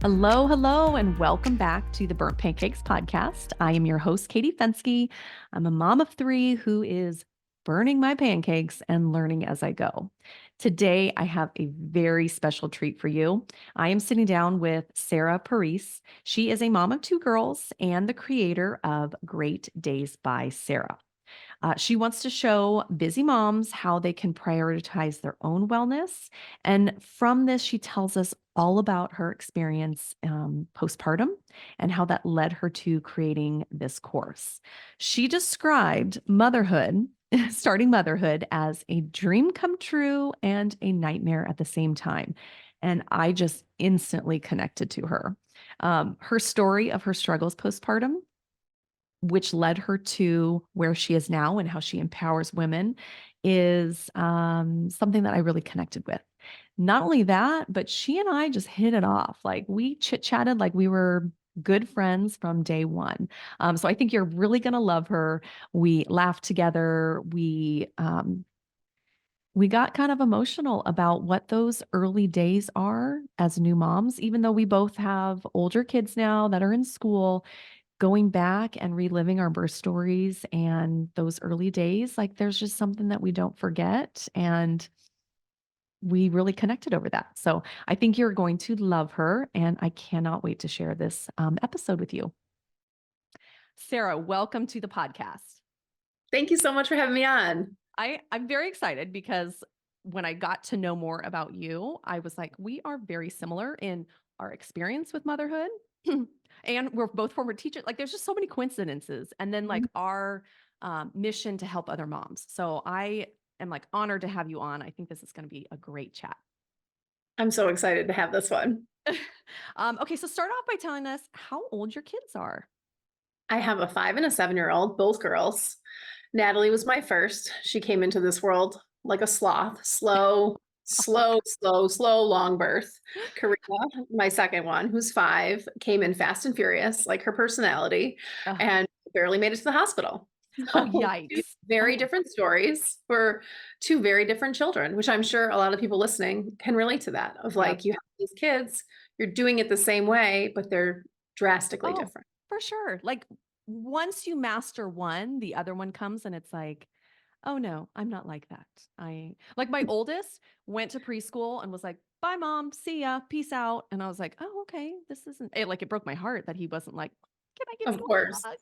Hello, hello, and welcome back to the Burnt Pancakes podcast. I am your host, Katie Fensky. I'm a mom of three who is burning my pancakes and learning as I go. Today, I have a very special treat for you. I am sitting down with Sarah Parise. She is a mom of two girls and the creator of Great Days by Sarah. She wants to show busy moms how they can prioritize their own wellness. And from this, she tells us all about her experience postpartum and how that led her to creating this course. She described motherhood, starting motherhood, as a dream come true and a nightmare at the same time. And I just instantly connected to her. Her story of her struggles postpartum, which led her to where she is now and how she empowers women, is something that I really connected with. Not only that, but she and I just hit it off. Like we chit chatted like we were good friends from day one. So I think you're really going to love her. We laughed together. We got kind of emotional about what those early days are as new moms, even though we both have older kids now that are in school. Going back and reliving our birth stories and those early days, like there's just something that we don't forget. And we really connected over that. So I think you're going to love her. And I cannot wait to share this episode with you. Sarah, welcome to the podcast. Thank you so much for having me on. I'm very excited because when I got to know more about you, I was like, we are very similar in our experience with motherhood. And we're both former teachers. Like there's just so many coincidences. And then like our mission to help other moms. So I am like honored to have you on. I think this is going to be a great chat. I'm so excited to have this one. Okay, so start off by telling us how old your kids are. I have a 5 and a 7-year-old, both girls. Natalie was my first. She came into this world like a sloth, slow, long birth. Karina, my second one, who's 5, came in fast and furious, like her personality, Uh, and barely made it to the hospital. oh, So, two yikes. very Oh, different stories for two very different children, which I'm sure a lot of people listening can relate to that of yep. like you have these kids, you're doing it the same way, but they're drastically Oh, different. for sure. Like once you master one, the other one comes and it's like, oh no, I'm not like that. I like my oldest went to preschool and was like, bye mom, see ya, peace out. And I was like, oh, okay, this isn't it. Like it broke my heart that he wasn't like, can I give Of you a course. hug?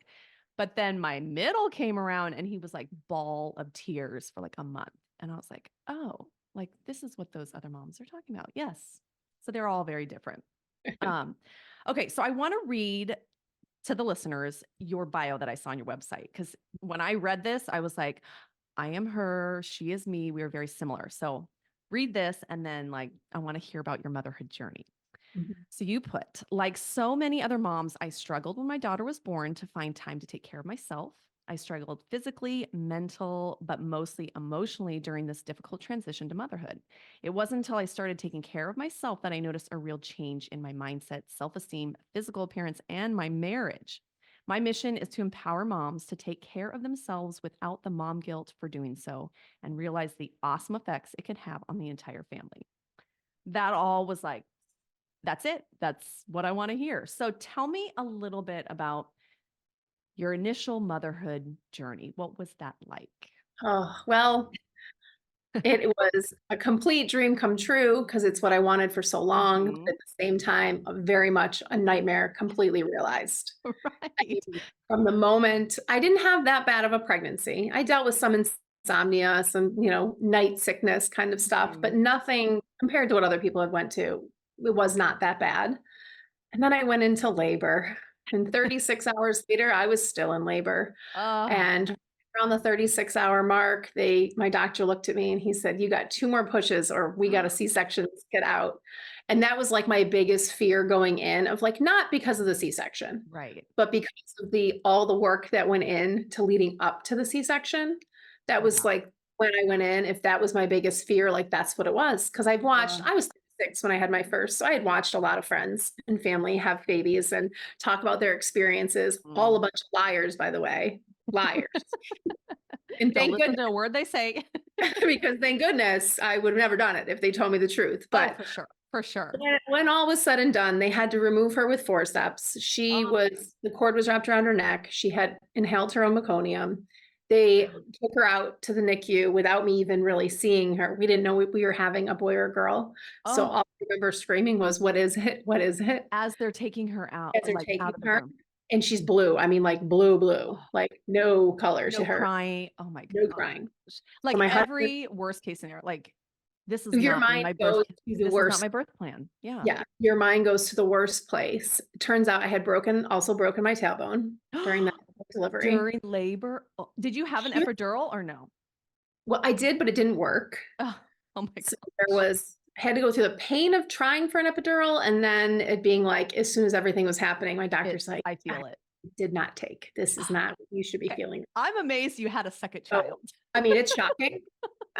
But then my middle came around and he was like ball of tears for like a month. And I was like, oh, like this is what those other moms are talking about. Yes. So they're all very different. Um, okay, so I want to read to the listeners your bio that I saw on your website. Because when I read this, I was like, I am her, she is me. We are very similar. So read this and then like I want to hear about your motherhood journey. Mhm. So you put, like so many other moms, I struggled when my daughter was born to find time to take care of myself. I struggled physically, mental, but mostly emotionally during this difficult transition to motherhood. It wasn't until I started taking care of myself that I noticed a real change in my mindset, self-esteem, physical appearance, and my marriage. My mission is to empower moms to take care of themselves without the mom guilt for doing so and realize the awesome effects it can have on the entire family. That all was like, that's it. That's what I want to hear. So tell me a little bit about your initial motherhood journey. What was that like? Oh, well, it was a complete dream come true because it's what I wanted for so long, but Mhm. at the same time, very much a nightmare completely realized. I Right. mean, from the moment I didn't have that bad of a pregnancy. I dealt with some insomnia, some, night sickness kind of stuff, but Mhm. nothing compared to what other people had went to. It was not that bad. And then I went into labor, and 36 hours later, I was still in labor. Oh, And around the 36-hour mark, my doctor looked at me and he said, "You got 2 more pushes or we got a C-section, get out." And that was like my biggest fear going in of like, not because of the C-section, right. but because of all the work that went in to leading up to the C-section. That was Yeah. like when I went in, if that was my biggest fear, like that's what it was. Cause I was 6 when I had my first. So I had watched a lot of friends and family have babies and talk about their experiences. All Mm. a bunch of liars, by the way. Liars. And Don't thank listen goodness, to a word they say. because thank goodness I would have never done it if they told me the truth. Oh, But for sure. For sure. When all was said and done, they had to remove her with forceps. Oh, The cord was wrapped around her neck. She had inhaled her own meconium. They took her out to the NICU without me even really seeing her. We didn't know if we were having a boy or a girl. So oh, all I remember screaming was, "What is it? What is it?" as they're taking her out, As they're like taking out of the her, room. and she's blue. I mean, like blue, blue, Oh, like no color to no her, crying. Oh my no gosh. crying. So Like my husband, every worst case scenario, like your mind goes to the this is not worst. my birth plan. Yeah. Yeah, your mind goes to the worst place. Turns out I had also broken my tailbone during that delivery. During labor. Oh, did you have an epidural or no? Well, I did, but it didn't work. Oh, oh my So gosh. I had to go through the pain of trying for an epidural and then it being like, as soon as everything was happening, my doctor's like, I "I feel it. did not take. This is not what you should be Okay. feeling." I'm amazed you had a second So, child. I mean, it's shocking.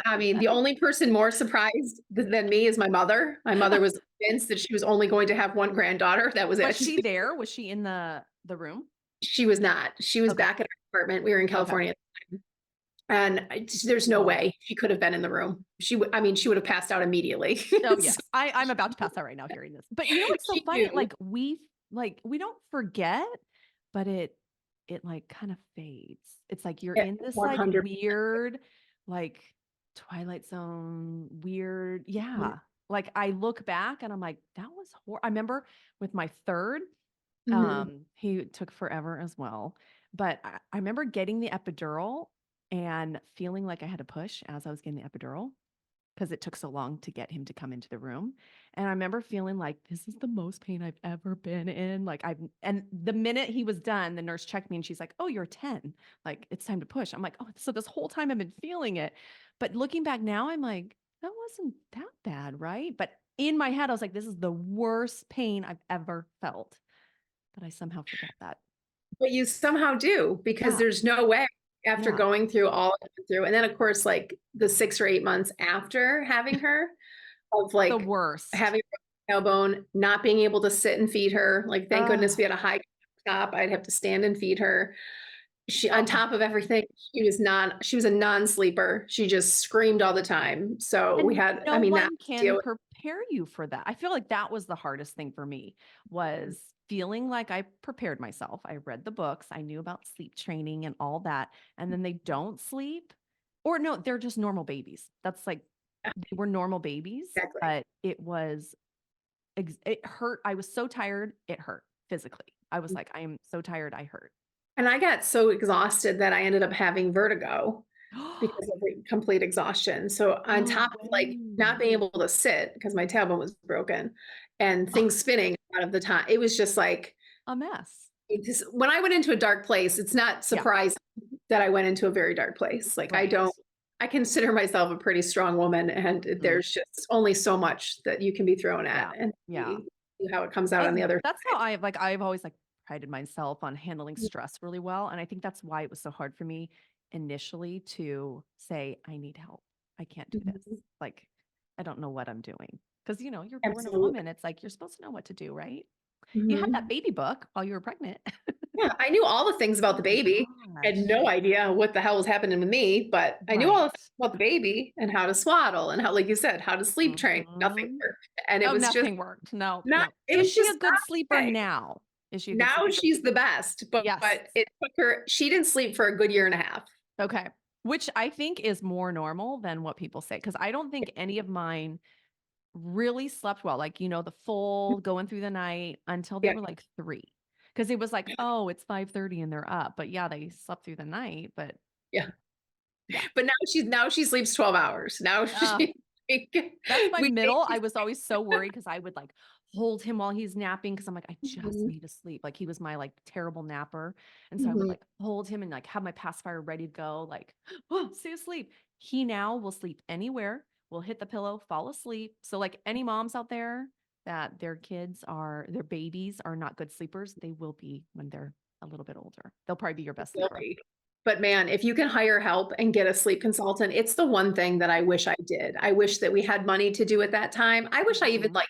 I mean, the only person more surprised than me is my mother. My mother was convinced that she was only going to have one granddaughter. That was Was it. she there? Was she in the room? She was not. She was Okay. back at our apartment. We were in Okay. California, and there's no Whoa. way she could have been in the room. I mean, she would have passed out immediately. Oh, So yes. I'm about to pass out right now hearing this. But you know what's so she funny? knew Like, we don't forget, but it, like, kind of fades. It's like you're it in this, like, 100. weird, like, Twilight Zone, weird yeah. Like, I look back and I'm like, "That was I remember with my 3rd, Mhm. he took forever as well, but I remember getting the epidural and feeling like I had to push as I was getting the epidural. 'Cause it took so long to get him to come into the room, and I remember feeling like, "This is the most pain I've ever been in," like, I've and the minute he was done, the nurse checked me and she's like, "Oh, you're 10, like, it's time to push." I'm like, "Oh, so this whole time I've been feeling it." But looking back now, I'm like, "That wasn't that bad, right?" But in my head, I was like, "This is the worst pain I've ever felt," but I somehow forgot that. But you somehow do, because Yeah, there's no way after yeah, going through all I went through, and then, of course, like, the 6 or 8 months after having her, of, the like, worst. having a tailbone, not being able to sit and feed her, like, thank goodness Ugh, we had a high top, I'd have to stand and feed her. She on oh. top of everything, she was a non-sleeper. She just screamed all the time. So we And had no I mean, that one can deal with prepare you for that. I feel like that was the hardest thing for me, was feeling like I prepared myself. I read the books, I knew about sleep training and all that, and then they don't sleep, or no, they're just normal babies. That's like they were normal babies, exactly. but it hurt. I was so tired, it hurt physically. I was like, "I am so tired, I hurt." And I got so exhausted that I ended up having vertigo because of the complete exhaustion. So on No top of, like, not way. being able to sit because my tailbone was broken and things spinning out of the time, it was just like A mess. when I went into a dark place, it's not Yeah, surprising that I went into a very dark place. Like, right. I consider myself a pretty strong woman, and Mm, there's just only so much that you can be thrown at yeah, and yeah. see how it comes out on the And other that's how side. I've always, like, prided myself on handling stress really well, and I think that's why it was so hard for me initially to say, "I need help. I can't do this." Mhm. Like, I don't know what I'm doing. Because you're born a Absolutely. woman, it's like you're supposed to know what to do, right? You had that Mhm. baby book while you were pregnant. Yeah, I knew all the things about Oh the my baby. I had gosh. no idea what the hell was happening with me, but I knew all the Right. things about the baby and how to swaddle and how, like you said, how to sleep train. Nothing Mhm. worked, and Oh, nothing worked. No, no. it Is was she a just good sleeper not okay. now? Is she a good Now sleeper? she's the best, Yes. but it took her she didn't sleep for a good year and a half. Okay. Which I think is more normal than what people say, because I don't think any of mine really slept well, like, the full going through the night until they Yeah, were like 3. Because it was like, "Oh, it's 5:30 and they're up." But yeah, they slept through the night, but yeah. yeah. But now she sleeps 12 hours. Now Uh, she that's my we middle. I was always so worried because I would, like, hold him while he's napping because 'cause I'm like, "I just Mhm, need to sleep." Like, he was my, like, terrible napper, and so I would, mhm. like, hold him and, like, have my pacifier ready to go, like, "Oh, stay asleep." He now will sleep anywhere, will hit the pillow, fall asleep. So, like, any moms out there that their babies are not good sleepers, they will be when they're a little bit older. They'll probably be your best sleeper. Guilty. But man, if you can hire help and get a sleep consultant, it's the one thing that I wish I did. I wish that we had money to do at that time. I wish I even, Mhm. like,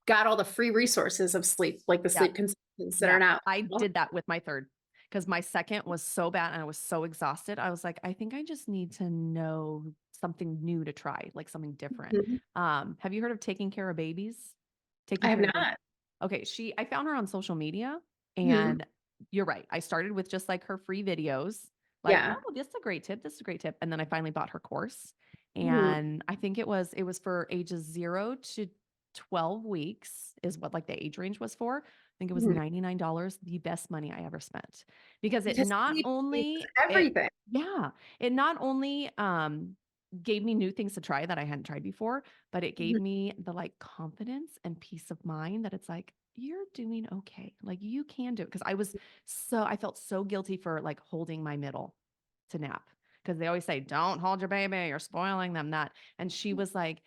got all the free resources of sleep, like the Yeah. sleep consultants that Yeah, are now. I did that with my 3rd because my 2nd was so bad and I was so exhausted. I was like, "I think I just need to know something new to try, like something different." Mhm. Have you heard of taking care of babies? taking I have care of your baby? not. Okay, I found her on social media, Mhm. and you're right. I started with just like her free videos, like, Yeah. "Oh, this is a great tip. This is a great tip." And then I finally bought her course. Mhm. And I think it was for ages 0 to 12 weeks is what like the age range was for. I think it was Mhm. $99, the best money I ever spent. Because it Because not sleep changes only it everything. yeah, it not only gave me new things to try that I hadn't tried before, but it gave Mhm. me the, like, confidence and peace of mind that it's like, "You're doing okay. Like, you can do it." Because I felt so guilty for, like, holding my middle to nap. Because they always say, "Don't hold your baby, you're spoiling them," that and she was like,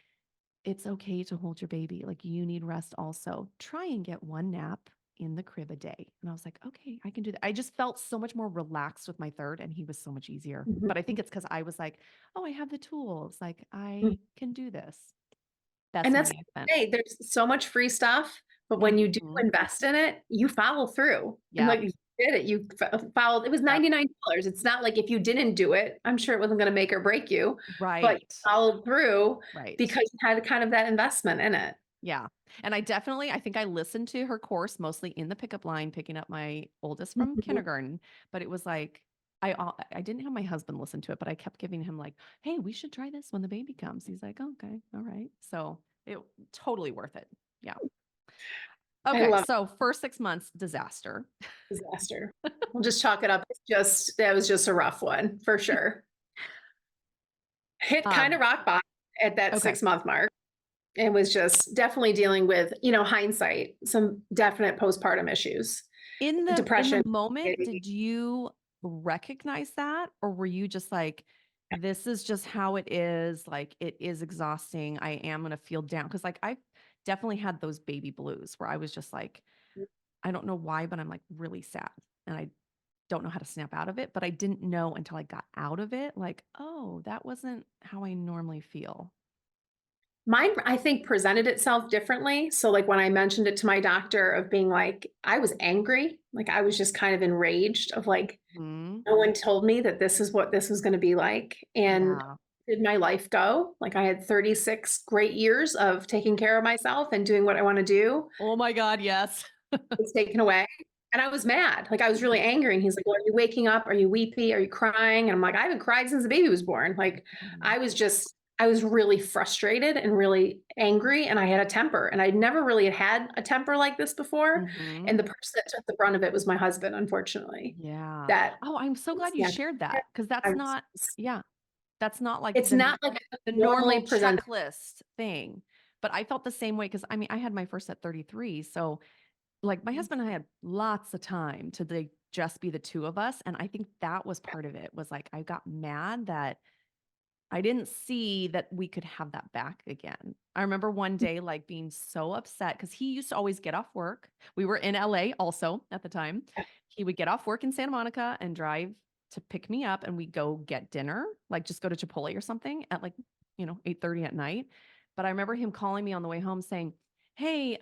"It's okay to hold your baby, like, you need rest also. Try and get 1 nap in the crib a day." And I was like, "Okay, I can do that." I just felt so much more relaxed with my 3rd, and he was so much easier. Mhm. But I think it's because I was like, "Oh, I have the tools, like, Mhm. I can do this." Best And that's money I the spent. thing, there's so much free stuff, but when you do Mhm. invest in it, you follow through. And Yep, like you did it, you followed it was yep, $99. It's not like if you didn't do it, I'm sure it wasn't gonna make or break you, but you right, followed through right. because you had kind of that investment in it. Yeah, and I think I listened to her course mostly in the pickup line, picking up my oldest from Mhm. kindergarten, but it was like I didn't have my husband listen to it, but I kept giving him like, "Hey, we should try this when the baby comes." He's like, "Okay, all right." So, it totally worth it. Yeah. I Okay, love so first 6 months, disaster. disaster. We'll just chalk it up. It's just that was just a rough one for sure. Hit kind Um, of rock bottom at that okay. 6-month mark. It was just definitely dealing with, hindsight, some definite postpartum issues, In the depression, moment, anxiety. did you recognize that? Or were you just like, this is just how it is, like, it is exhausting, I am gonna feel down? Because like, I definitely had those baby blues where I was just like, I don't know why, but I'm, like, really sad, and I don't know how to snap out of it, but I didn't know until I got out of it, like, "Oh, that wasn't how I normally feel." Mine, I think, presented itself differently. So, like, when I mentioned it to my doctor of being like, I was angry, like, I was just kind of enraged of like, Mhm. no one told me that this is what this was gonna be like, and Yeah. did my life go? Like, I had 36 great years of taking care of myself and doing what I wanna do. Oh my god, yes. Was taken away, and I was mad, like, I was really angry, and he's like, "Well, are you waking up? Are you weepy? Are you crying?" And I'm like, "I haven't cried since the baby was born." Like, Mhm. I was really frustrated and really angry, and I had a temper, and I'd never really had a temper like this before, and Mhm. the person that took the brunt of it was my husband, unfortunately. Yeah. That Oh, I'm so glad you yeah, shared that because I that's was not yeah, that's not like it's not like I the normally normal present. checklist thing. But I felt the same way because I mean, I had my first at 33, so, like, my husband and I had lots of time to, like, just be the 2 of us, and I think that was part of it, was, like, I got mad that I didn't see that we could have that back again. I remember one day, like, being so upset because he used to always get off work. We were in LA also at the time. He would get off work in Santa Monica and drive to pick me up, and we'd go get dinner, like, just go to Chipotle or something at, like, 8:30 at night. But I remember him calling me on the way home saying, "Hey,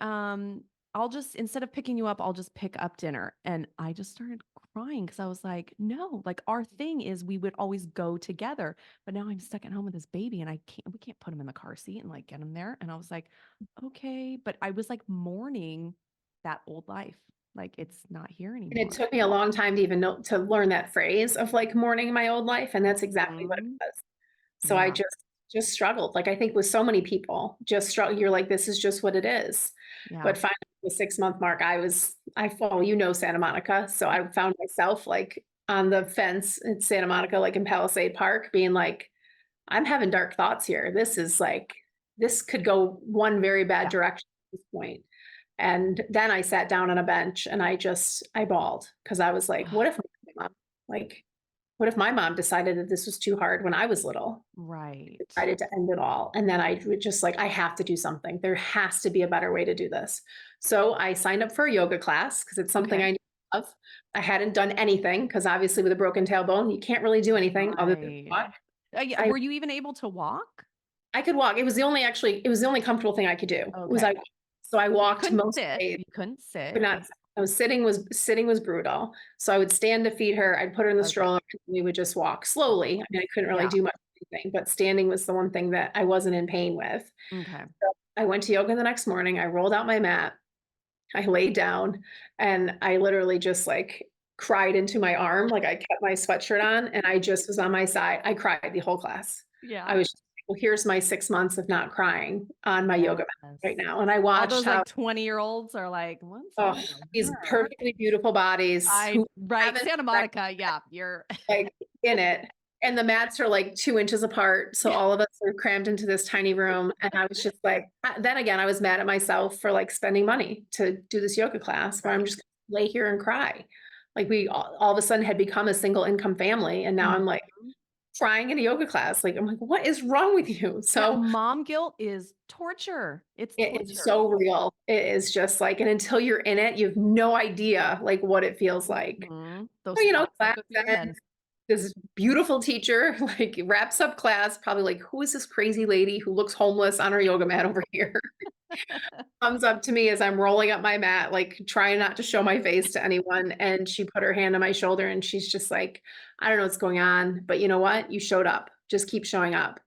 I'll just instead of picking you up, I'll just pick up dinner." And I just started crying because I was like, "No, like, our thing is we would always go together, but now I'm stuck at home with this baby and we can't put him in the car seat and like get him there." And I was like, "Okay." But I was like mourning that old life. Like it's not here And it anymore. took me a long time to even know to learn that phrase of, like, mourning my old life, and that's exactly what it Mhm. was. So I Yeah. just struggled, like, I think with so many people, just struggle. You're like, "This is just what it is." Yeah. But finally, the 6-month mark, Santa Monica, so I found myself, like, on the fence in Santa Monica, like, in Palisade Park, being like, "I'm having dark thoughts here. This is, like this could go one very bad Yeah. direction at this point." And then I sat down on a bench and I bawled because I was like, "What if my mom like, what if my mom decided that this was too hard when I was little?" Right. Decided to end it all. And then I would just like, I have to do something. There has to be a better way to do this. So I signed up for a yoga class because it's something Okay. I knew of. I hadn't done anything because obviously with a broken tailbone, you can't really do anything other than Right. walk. Yeah. I Were you even able to walk? I could walk. It was the only comfortable thing I could do was Okay. so I But you walked couldn't most sit. days. You couldn't Could sit. not I was sitting was brutal. So I would stand to feed her, I'd put her in the Okay. stroller, and we would just walk Walk. slowly. I mean, I couldn't really Yeah. do much of anything, but standing was the one thing that I wasn't in pain with. Okay. I went to yoga the next morning. I rolled out my mat. I laid down and I literally just like cried into my arm. Like I kept my sweatshirt on and I just was on my side. I cried the whole class. I Yeah. was just, well, here's my 6 months of not crying on my yoga mat right Yes. now. And I All watched those how, like 20-year-olds are like, what's oh, wrong with these her? perfectly beautiful bodies I who right. haven't Santa Monica. Yeah. You're like in it. And the mats are like 2 inches apart. So yeah. all of us are crammed into this tiny room. And I was just like, then again, I was mad at myself for like spending money to do this yoga class where I'm Right. just gonna lay here and cry. Like we all of a sudden had become a single income family. And now I'm like Mhm. crying in a yoga class. Like, I'm like, what is wrong with you? Yeah. So Mom guilt is torture. It's it is torture. so real. It is just like, and until you're in it, you have no idea like what it feels like. Those So, thoughts that class go through your head. ends, this beautiful teacher like wraps up class, probably like, who is this crazy lady who looks homeless on her yoga mat over here? Comes up to me as I'm rolling up my mat, like trying not to show my face to anyone. And she put her hand on my shoulder and she's just like, I don't know what's going on, but you know what? You showed up. Just keep showing up.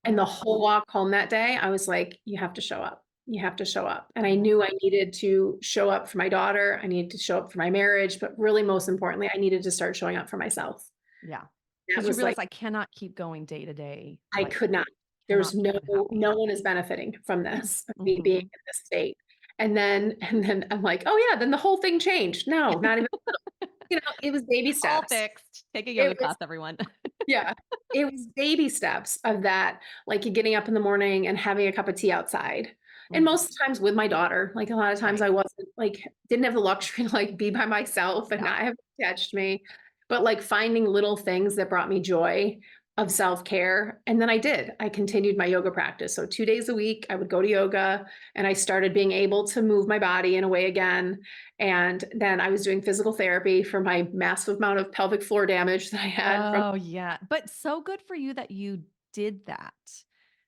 And the Oh, whole walk home that day, I was like, you have to show up. You have to show up. And I yeah. knew I needed to show up for my daughter. I needed to show up for my marriage, but really most importantly, I needed to start showing up for myself. Yeah. That Because you was realize like, I cannot keep going day to day I like could not. There's cannot keep it happy. no one is benefiting from this, of me being Mhm. in this state. And then I'm like, "Oh, yeah, then the whole thing changed." No, not even it was baby All steps. fixed. Take a It yoga was class, everyone. yeah, it was baby steps of that, like, getting up in the morning and having a cup of tea outside, and Mhm. most of the times with my daughter, like, a lot of times Right. I wasn't, like didn't have the luxury to, like, be by myself and Yeah. not have attached to me, but, like, finding little things that brought me joy of self-care, and then I did. I continued my yoga practice, so 2 days a week, I would go to yoga, and I started being able to move my body in a way again, and then I was doing physical therapy for my massive amount of pelvic floor damage that I had from Oh, yeah. But so good for you that you did that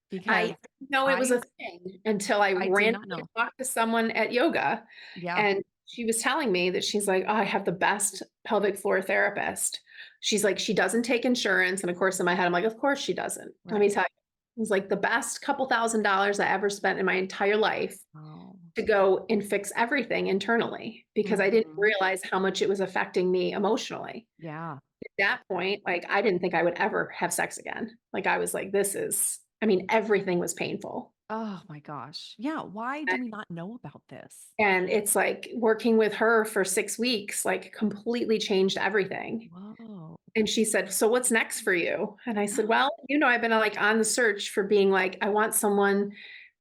I because didn't know it was I a thing until I I did randomly not know. talked to someone at yoga, Yeah. and she was telling me that she's like, "Oh, I have the best pelvic floor therapist." She's like, "She doesn't take insurance," and of course, in my head, I'm like, "Of course she doesn't." Let me Right. tell you, it was like the best couple $1,000s I ever spent in my entire life Oh. to go and fix everything internally because I didn't Mhm. realize how much it was affecting me emotionally. Yeah. At that point, like, I didn't think I would ever have sex again. Like, I was like, "This is" I mean, everything was painful. Oh my gosh. Yeah. Why do we not know about this? And it's like working with her for 6 weeks, like, completely changed everything. Whoa. And she said, "So what's next for you?" And I said, "Well, I've been, like, on the search for being like, I want someone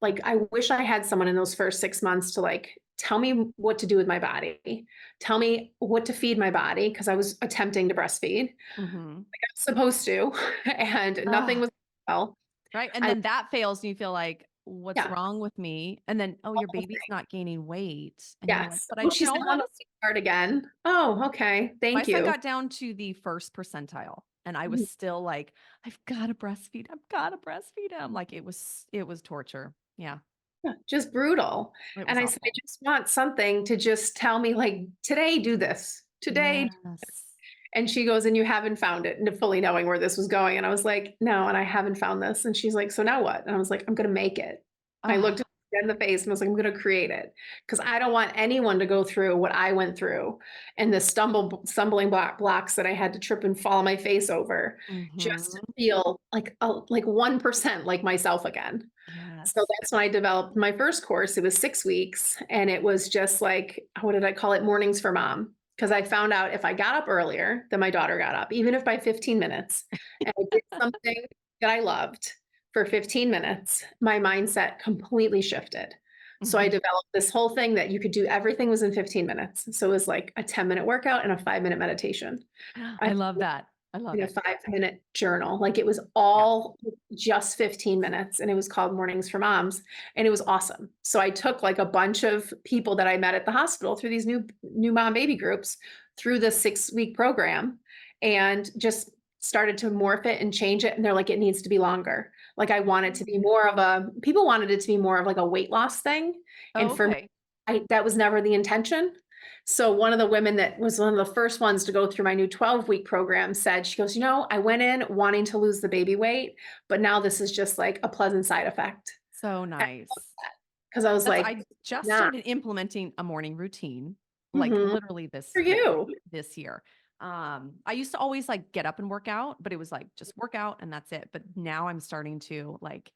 like, I wish I had someone in those first 6 months to, like, tell me what to do with my body, tell me what to feed my body because I was attempting to breastfeed, Mhm. supposed to, and nothing Ah, was well. right. And I then that fails and you feel like, what's yeah. wrong with me? And then, oh, your baby's not gaining weight. And you're like, Yes. but I Oh, don't she's know now on the this. weight chart again. Oh, okay. My Thank son you. got down to the first percentile and I was Mhm. still like, I've got to breastfeed. I've got to breastfeed him. Like it was torture. Yeah. Yeah, just brutal. It And was I said, "I awful. just want something to just tell me, like, today, do this. Today." Yes. And she goes, "And you haven't found it," and fully knowing where this was going. And I was like, "No, and I haven't found this." And she's like, "So now what?" And I was like, "I'm gonna make it." I looked Oh, her in the face and was like, "I'm gonna create it because I don't want anyone to go through what I went through and the stumbling blocks that I had to trip and fall on my face over just to mhm. feel like 1% like myself again." So Yes. that's when I developed my first course. It was 6 weeks, and it was just like, what did I call it? Mornings for Mom. Because I found out if I got up earlier than my daughter got up, even if by 15 minutes, and I did something that I loved for 15 minutes, my mindset completely shifted. So I Mhm. developed this whole thing that you could do everything was in 15 minutes. So it was like a 10-minute workout and a 5-minute meditation. I I love that. I in love a it. 5-minute journal. Like, it was Yeah. all just 15 minutes, and it was called Mornings for Moms, and it was awesome. So I took, like, a bunch of people that I met at the hospital through these new mom baby groups through the 6-week program and just started to morph it and change it, and they're like, "It needs to be longer." Like, I want it to be Mm. more of a people wanted it to be more of, like, a weight loss thing, and Oh, for me, okay. that was never the intention. So one of the women that was one of the first ones to go through my new 12-week program said, she goes, I went in wanting to lose the baby weight, but now this is just like a pleasant side effect. So nice. Because I was That's like, I just nah. started implementing a morning routine, like, Mhm. literally For you. this year. I used to always, like, get up and work out, but it was, like, just work out and that's it, but now I'm starting to, like,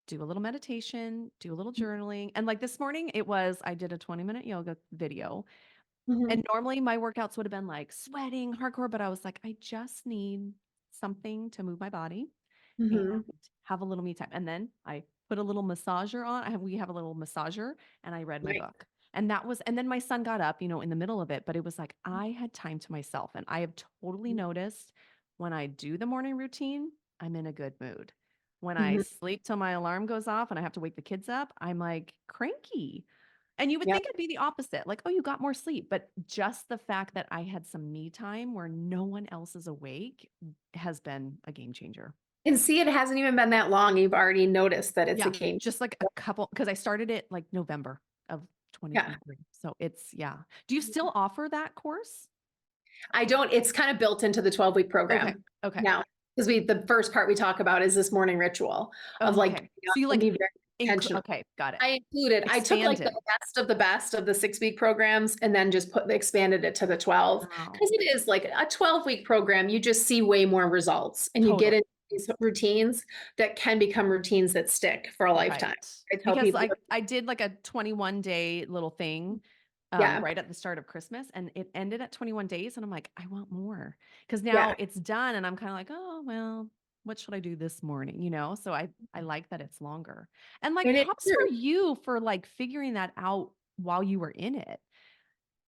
do a little meditation, do a little journaling, and, like, this morning, I did a 20-minute yoga video, Mhm. and normally my workouts would have been, like, sweating, hardcore, but I was like, "I just need something to move my body and Mhm. have a little me time." And then I put a little massager on. We have a little massager and I read my Right. book. And then my son got up, in the middle of it, but it was like I had time to myself. And I have totally noticed when I do the morning routine, I'm in a good mood. When I Mhm. sleep till my alarm goes off and I have to wake the kids up, I'm like cranky. And you would Yep. think it'd be the opposite, like, oh, you got more sleep. But just the fact that I had some me time where no one else is awake has been a game changer. And see, it hasn't even been that long. You've already noticed that it's a Yeah, game. just like a couple because I started it like November of Yeah. 2023. So it's yeah. Do you still offer that course? I don't, it's kind of built into the 12-week Okay. program Okay. now. Because the first part we talk about is this morning ritual of Oh, like okay. getting up So you and like being very intentional. okay, got it. I included, I took like Expanded. the best of the 6-week programs and then just expanded it to the 12. Wow. Because it is like a 12-week program, you just see way more results and you get Totally. into these routines that can become routines that stick for a lifetime. Right. I tell Because people, I did like a 21-day little thing yeah, right at the start of Christmas and it ended at 21 days and I'm like, I want more. Because yeah. now it's done and I'm kind of like, oh, well, what should I do this morning? So I like that it's longer. And like And it's props for true. you for like figuring that out while you were in it.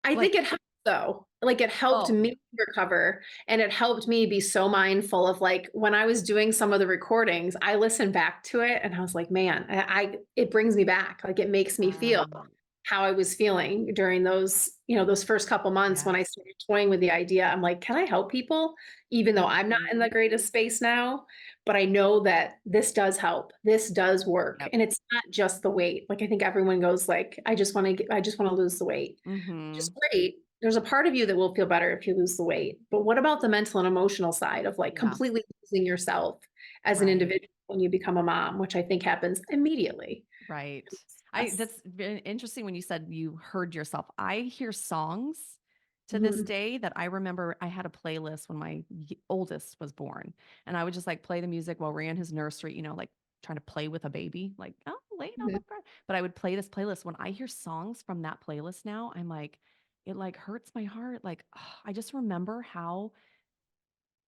I think Like, it helped though. Like it helped oh, me recover and it helped me be so mindful of like when I was doing some of the recordings, I listened back to it and I was like, man, it brings me back. Like it makes me feel wow. how I was feeling during those first couple months when I Yes. started toying with the idea. I'm like, can I help people? Even though I'm not in Mhm. the greatest space now, but I know that this does help. This does work. Yep. And it's not just the weight. Like I think everyone goes like, I just want to lose the weight. Which is Mhm. great. There's a part of you that will feel better if you lose the weight. But what about the mental and emotional side of like Yeah. completely losing yourself as an Right. individual when you become a mom, which I think happens immediately. Right. I Yes. that's been interesting when you said you heard yourself. I hear songs to this Mhm. day that I remember I had a playlist when my oldest was born, and I would just like play the music while we're in his nursery, like trying to play with a baby, like, oh, lay it on Mhm. my breast. But I would play this playlist. When I hear songs from that playlist now, I'm like, it like hurts my heart. Like, I just remember how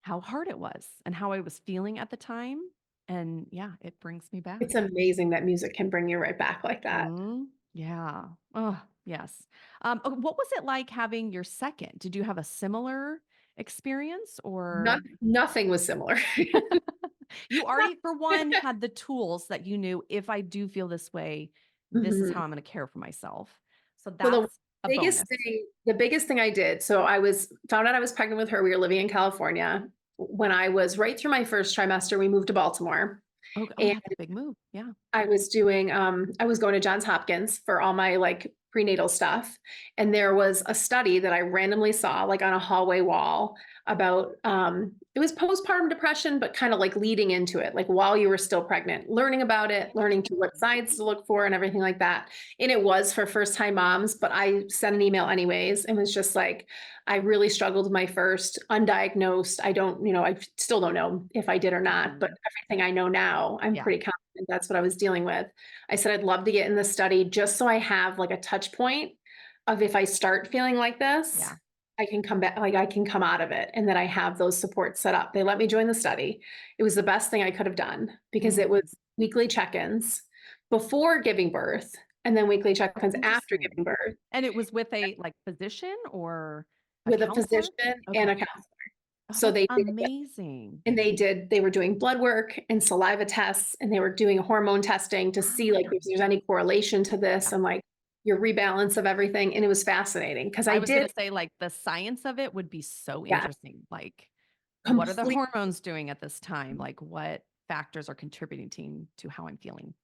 hard it was and how I was feeling at the time. And yeah, it brings me back. It's amazing that music can bring you right back like that. Mhm. Yeah. Oh, yes. What was it like having your second? Did you have a similar experience or Nothing was similar. you already, for one, had the tools that you knew if I do feel this way, this is how Mhm. I'm going to care for myself. So So the that's a biggest bonus. thing the biggest thing I did, so I was found out I was pregnant with her. We were living in California. When I was right through my first trimester, we moved to Baltimore. Oh, And yeah, that's a big move. Yeah. I was going to Johns Hopkins for all my like prenatal stuff. And there was a study that I randomly saw like on a hallway wall about it was postpartum depression, but kind of like leading into it, like while you were still pregnant, learning about it, learning to what signs to look for and everything like that. And it was for first time moms, but I sent an email anyways and was just like, I really struggled with my first undiagnosed. I still don't know if I did or not, but Mhm. everything I know now, I'm Yeah. pretty confident that's what I was dealing with. I said, I'd love to get in the study just so I have like a touch point of if I start feeling like this, Yeah. I can come back, like I can come out of it and that I have those supports set up. They let me join the study. It was the best thing I could have done because it was Mm. weekly check-ins before giving birth and then weekly check-ins after Interesting. giving birth And it was with a like physician or a with a counselor? physician and Okay. a counselor. Oh, So that's they did amazing. they were doing blood work and saliva tests and they were doing hormone testing to see like if there's any correlation to this Yeah. and like your rebalance of everything. And it was fascinating because I I was did, gonna say, like, the science of it would be so yeah, interesting. Like, what are the complete. hormones doing at this time? Like, what factors are contributing to how I'm feeling?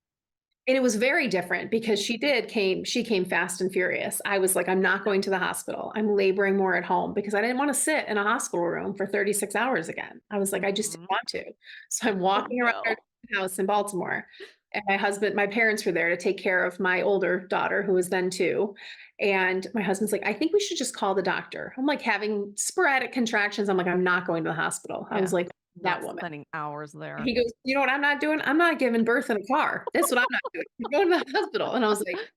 And it was very different because she came fast and furious. I was like, I'm not going to the hospital. I'm laboring more at home because I didn't want to sit in a hospital room for 36 hours again. I was like, I just didn't Mhm. want to. So I'm Oh, walking around our no. house in Baltimore. And my parents were there to take care of my older daughter, who was then 2. And my husband's like, "I think we should just call the doctor." I'm like having sporadic contractions. I'm like, "I'm not going to the hospital." I was Yeah. like, "That Not woman." spending hours there. He goes, "You know what I'm not doing? I'm not giving birth in a car. That's what I'm not doing. I'm going to the hospital." And I was like,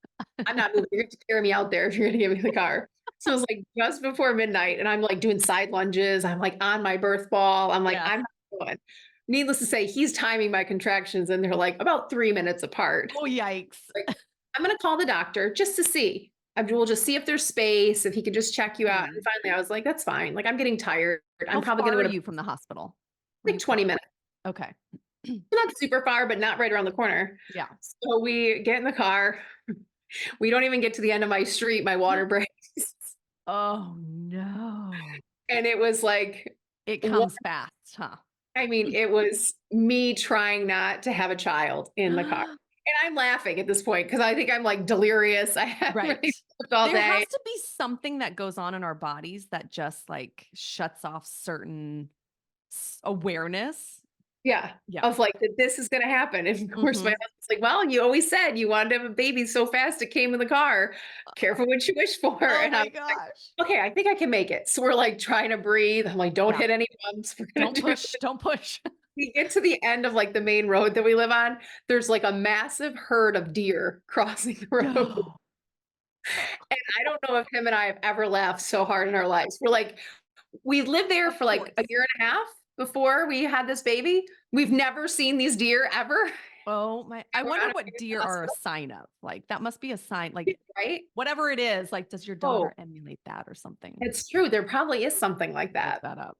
"I'm not moving. You're gonna have to carry me out there if you're gonna give me the car." So it was like just before midnight, and I'm like doing side lunges. I'm like on my birth ball. I'm like, Yes. I'm not going. Needless to say, he's timing my contractions, and they're like about 3 minutes apart. Oh, yikes. Like, I'm gonna call the doctor just to see. We'll just see if there's space, if he could just check you out. And Mhm. finally, I was like, "That's fine. Like, I'm getting tired. I'm How probably far gonna are go to you from the hospital? Were like you close? 20 minutes." Okay. Not super far, but not right around the corner. Yeah. So we get in the car. We don't even get to the end of my street. My water breaks. Oh, no. And it was like, It what? comes fast, huh? I mean, it was me trying not to have a child in the car. And I'm laughing at this point because I think I'm like delirious. I haven't Right. really slept all There day. has to be something that goes on in our bodies that just, like, shuts off certain awareness. Yeah. Yeah. Of like that this is gonna happen. And of course my Mhm. husband's like, "Well, you always said you wanted to have a baby so fast it came in the car. Careful what you wish for." Oh And I'm my like, gosh. "Okay, I think I can make it." So we're like trying to breathe. I'm like, "Don't Yeah. hit any bumps. We're gonna Don't do push, don't push. We get to the end of, like, the main road that we live on, there's, like, a massive herd of deer crossing the road, No. and I don't know if him and I have ever laughed so hard in our lives. We're like we lived there Of for, like, a course. year and a half before we had this baby. We've never seen these deer ever, and Oh my, I we're wonder on our way what to the deer are a hospital, sign of. Like, that must be a sign, like, right? whatever it is, like, does your Oh, daughter emulate that or something? it's true, there probably is something like Look that. that up.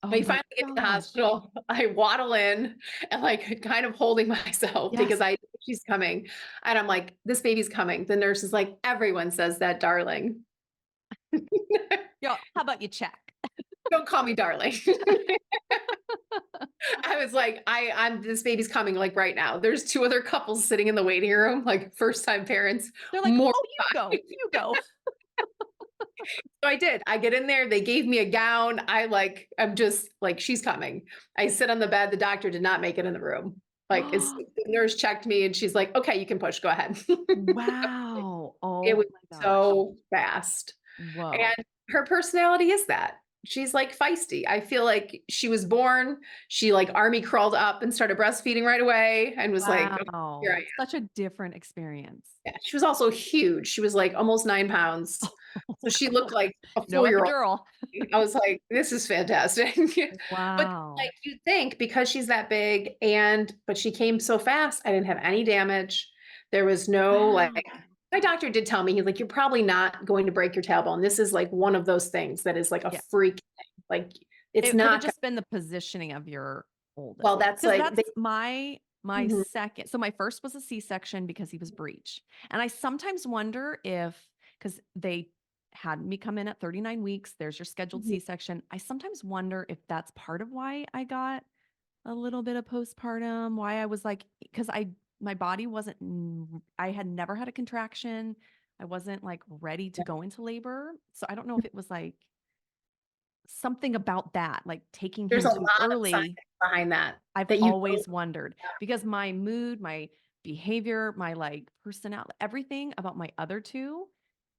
Oh We my finally get to the gosh. hospital. I waddle in and, like, kind of holding myself Yes. because I know she's coming, and I'm like, "This baby's coming." The nurse is like, "Everyone says that, darling." Yeah. How about you check? Don't call me darling. I was like, I'm this baby's coming like right now. There's 2 other couples sitting in the waiting room, like first time parents, They're like, more "Oh, you go, you go." so I did. I get in there, they gave me a gown. I'm just like, "She's coming." I sit on the bed, the doctor did not make it in the room. Like, the nurse checked me and she's like, "Okay, you can push, go ahead." Wow. It Oh was my gosh. so fast. Whoa. And her personality is that. She's, like, feisty. I feel like she was born, she, like, army crawled up and started breastfeeding right away and was like, "Okay, here I Wow. am." Such a different experience. Yeah, she was also huge. She was, like, almost 9 pounds. So she looked like a No 4-year-old. epidural. I was like, "This is fantastic." But, like, Wow. you think because she's that big but she came so fast, I didn't have any damage. There was no, Wow. like my doctor did tell me, he's like, "You're probably not going to break your tailbone. This is, like, one of those things that is, like, a Yeah. freak thing." Like, it's It could have not go just been the positioning of your well, oldest, that's, because like, that's they my Mhm, second, so my first was a C-section because he was breech, and I sometimes wonder if, because they had me come in at 39 weeks, there's your scheduled mhm, C-section. I sometimes wonder if that's part of why I got a little bit of postpartum, why I was like, because my body wasn't I had never had a contraction. I wasn't, like, ready to yeah. go into labor, so I don't know if it was, like, something about that, like taking There's him a too lot of science early. behind that, I've that you don't always wondered because my mood, my behavior, my, like, personality, everything about my other 2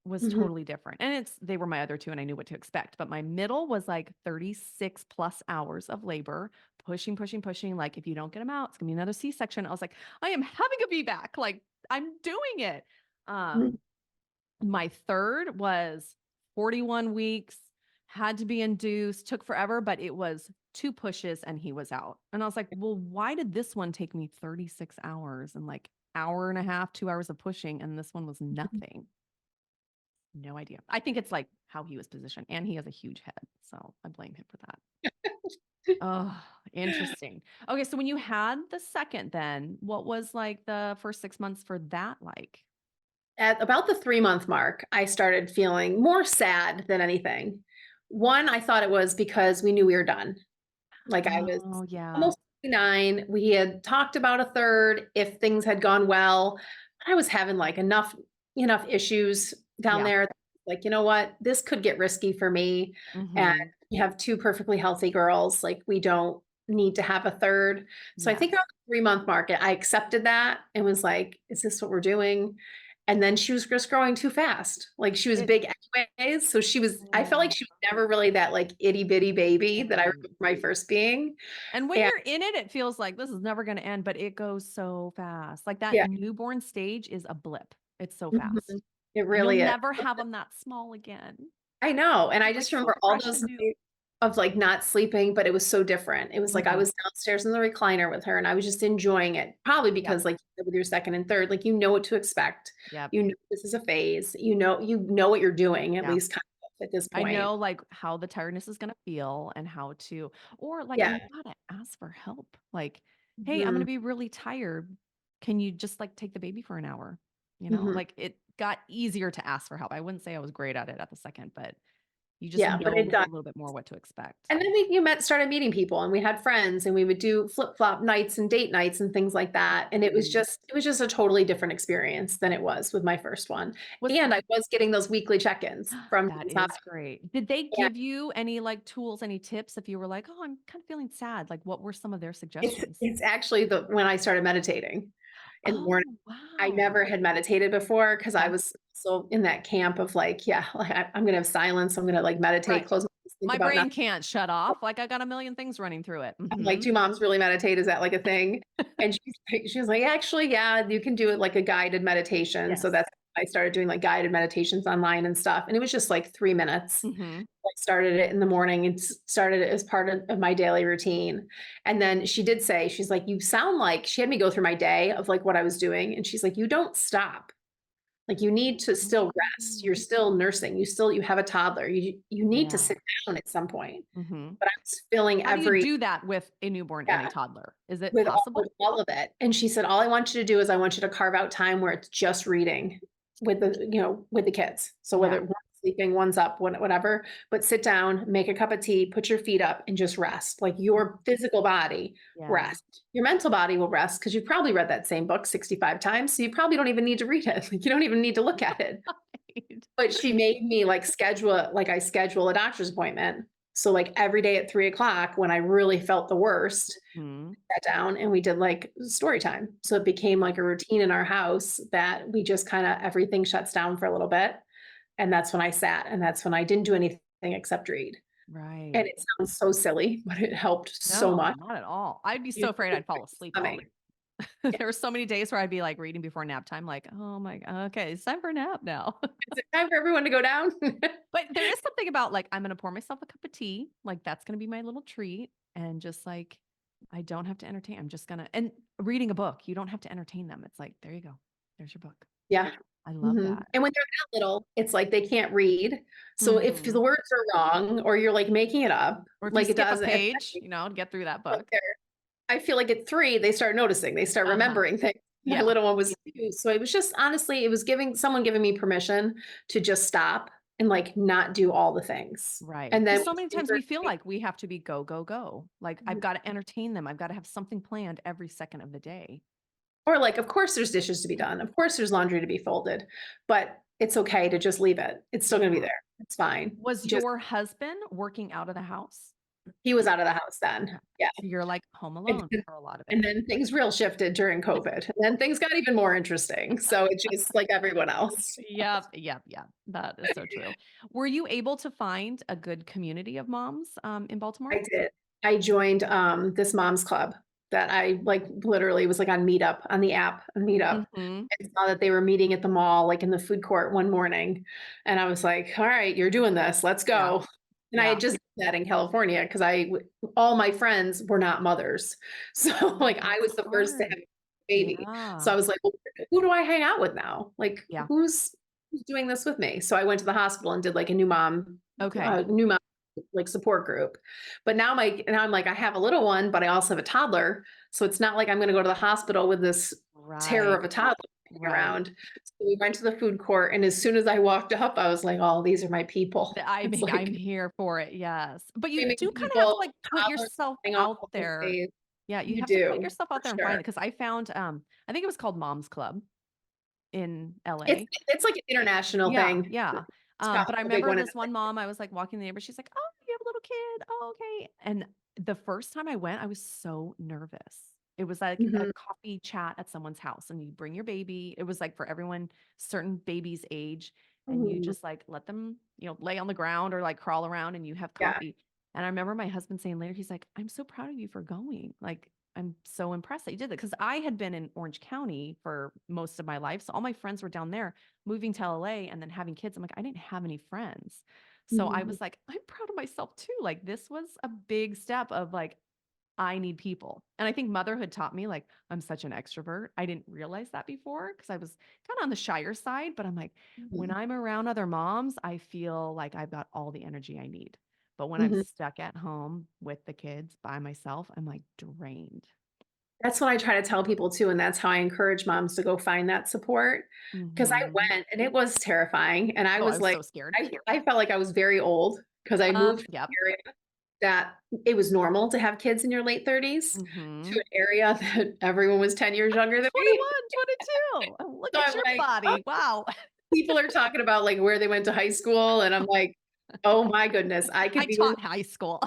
was Mhm, totally different. And they were my other 2 and I knew what to expect. But my middle was like 36 plus hours of labor, pushing, pushing, pushing. Like, if you don't get him out, it's gonna be another C-section. I was like, I am having a VBAC. Like, I'm doing it. mhm, Um, my third was 41 weeks, had to be induced, took forever, but it was 2 pushes and he was out. And I was like, "Well, why did this one take me 36 hours and, like, hour and a half, 2 hours of pushing, and this one was mhm. nothing?" No idea. I think it's, like, how he was positioned, and he has a huge head, so I blame him for that. Oh, interesting. Okay, so when you had the second then, what was, like, the first 6 months for that like? At about the 3-month mark, I started feeling more sad than anything. One, I thought it was because we knew we were done. Like, I was Oh, yeah. almost 29, we had talked about a third if things had gone well, but I was having, like, enough issues down Yeah. there, like, "You know what? This could get risky for me, and Mhm. we have 2 perfectly healthy girls, like, we don't" need to have a third. So I think Yes. around the 3-month mark, I accepted that and was like, "Is this what we're doing?" And then she was just growing too fast. Like, she was It big anyways, so I felt like oh, she was never really that, like, itty bitty baby that I right. remember my first being. And when And you're in it, it feels like this is never gonna end, but it goes so fast. Like, that yeah, newborn stage is a blip. It's so mhm. fast. It And you'll really is. never have them that small again. I know, and I You're, just like, so remember all fresh those and new. nights of, like, not sleeping, but it was so different. It was like I Mhm. was downstairs in the recliner with her, and I was just enjoying it, probably Yep, because, like, with your second and third, like, you know what to expect. yep, You know this is a phase. You know what you're doing, at yeah. least kind of at this I point. know, like, how the tiredness is gonna feel and how to or, like, Yeah. you gotta ask for help. Like, "Hey, I'm Mhm, gonna be really tired. Can you just, like, take the baby for an hour?" You know? mhm. Like, it got easier to ask for help. I wouldn't say I was great at it at the second, but you just Yeah, but it know a does. little bit more what to expect. And then you started meeting people, and we had friends, and we would do flip-flop nights and date nights and things like that, and Mhm. it was just a totally different experience than it was with my first one, Was and I was getting those weekly check-ins from that top. is great. Did they Yeah, give you any, like, tools, any tips if you were like, "Oh, I'm kinda feeling sad." Like, what were some of their suggestions? it's actually the when I started meditating in the morning. Oh, I wow. never had meditated before because I Okay. was so in that camp of, like, yeah, like, I'm gonna have silence, I'm gonna, like, meditate, Right. close my eyes, think My about nothing. brain can't shut off, like, I got a million things running through it. I'm like, Mhm. "Do moms really meditate? Is that like a thing?" And she's like, "Actually, yeah, you can do it like a guided meditation." So Yes. that's I started doing, like, guided meditations online and stuff, and it was just, like, 3 minutes. Mhm. I started it in the morning and started it as part of my daily routine, and then she did say, she's like, "You sound like" she had me go through my day of, like, what I was doing, and she's like, "You don't stop. Like, you need to still rest. You're Mm. still nursing. You have a toddler. You need to Yeah. sit down at some point." Mhm. But I was feeling How do you every do that with a newborn and a yeah. toddler? Is it With possible? all of it, and she said, "All I want you to do is I want you to carve out time where it's just reading with the kids. So whether Yeah. one's sleeping, one's up, whatever, but sit down, make a cup of tea, put your feet up, and just rest. Like, your physical body Yeah. rest. Your mental body will rest because 'cause you've probably read that same book 65 times, so you probably don't even need to read it. Like, you don't even need to look at it." Right. But she made me, like, I schedule a doctor's appointment. So, like, every day at 3 o'clock when I really felt the worst, Mhm. sat down and we did, like, story time. So it became like a routine in our house that we just kinda everything shuts down for a little bit, and that's when I sat, and that's when I didn't do anything except read. And Right. it sounds so silly, but it helped so No, much. not at all. I'd be You so afraid I'd fall asleep while coming. reading. Yeah. There were so many days where I'd be, like, reading before nap time, like, "Oh my okay, it's time for a nap now." Is it time for everyone to go down? But there is something about, like, I'm gonna pour myself a cup of tea, like, that's gonna be my little treat, and just, like, I don't have to entertain, I'm just gonna and reading a book, you don't have to entertain them, it's like, "There you go. There's your book." Yeah. I love Mhm. that. And when they're that little, it's like they can't read. So if the Mhm. words are wrong or you're, like, making it up, Or if you like it skip a does at page, to get through that like, book. I feel like at 3, they start noticing, they start Uh-huh. remembering things. My Yeah. little one was 2, so it was just honestly, it was giving me permission to just stop and, like, not do all the things. Right. And then Because so many once they times were we feel like we have to be go, go, go. Like, I've gotta entertain them, I've gotta have something planned every second of the day. or, like, of course, there's dishes to be done, of course, there's laundry to be folded, but it's okay to just leave it. It's still gonna be Yeah. there. It's fine. Was Just your husband working out of the house? he was out of the house Okay. then. Yeah. So you're, like, home And alone for a lot of it. and then things real shifted during COVID, and then things got even more interesting, so it's just like everyone else. Yep, yep, yep. That is so true. Were you able to find a good community of moms, in Baltimore? I did. I joined, this mom's club that I, like, literally was, like, on Meetup, on the app, on Meetup, Mhm. and saw that they were meeting at the mall, like, in the food court one morning, and I was like, "Alright, you're doing this, let's Yeah, go." And I had yeah. just done that in California 'cause all my friends were not mothers. So, Oh, like, I that's was the first to have hard. a baby. So Yeah, I was like, "Well, who do I hang out with now? Like, yeah. who's doing this with me?" So I went to the hospital and did, like, a Okay. new mom, like, support group. But now I'm like, I have a little one, but I also have a toddler, so it's not like I'm gonna go to the hospital with this terror Right, of a toddler running right. around. So we went to the food court, and as soon as I walked up, I was like, "Oh, these are my people." The I'm It's I'm like here for it, yes. But you screaming do kinda have to, people, like, put toddlers yourself running all out over the there. place. Yeah, you You have to put do, yourself for out there and find sure. it because I found, I think it was called Mom's Club in It's LA. it's like an international Yeah, thing. yeah. It's probably But I a big remember one in this one mom, I was, like, walking the neighbor, she's like, "Oh, you have a little kid? Oh, okay." And The first time I went, I was so nervous. It was like a Mhm. coffee chat at someone's house, and you bring your baby. It was like for everyone, certain baby's age, and you Ooh, just like let them, lay on the ground or like crawl around and you have yeah. coffee. And I remember my husband saying later, he's like, I'm so proud of you for going. Like, I'm so impressed that you did that. Cause I had been in Orange County for most of my life. So all my friends were down there, moving to LA and then having kids. I'm like, I didn't have any friends. So I Mhm. was like, I'm proud of myself too. Like this was a big step of like, I need people. And I think motherhood taught me like I'm such an extrovert. I didn't realize that before because I was kind of on the shyer side, but I'm like, when Mhm. I'm around other moms, I feel like I've got all the energy I need. But when I'm Mhm. stuck at home with the kids by myself, I'm like drained. That's what I try to tell people too, and that's how I encourage moms to go find that support. Because I Hmm. went and it was terrifying, and I Oh, I was was like, so scared. I felt like I was very old because I moved from Yep. an area that it was normal to have kids in your late 30s to Hmm. an area that everyone was 10 years younger than me. 21, 22. Oh, look So at I'm your like, "Oh," body. Wow. people are talking about, like, where they went to high school, and I'm like, "Oh my goodness, I could I be where." taught high school.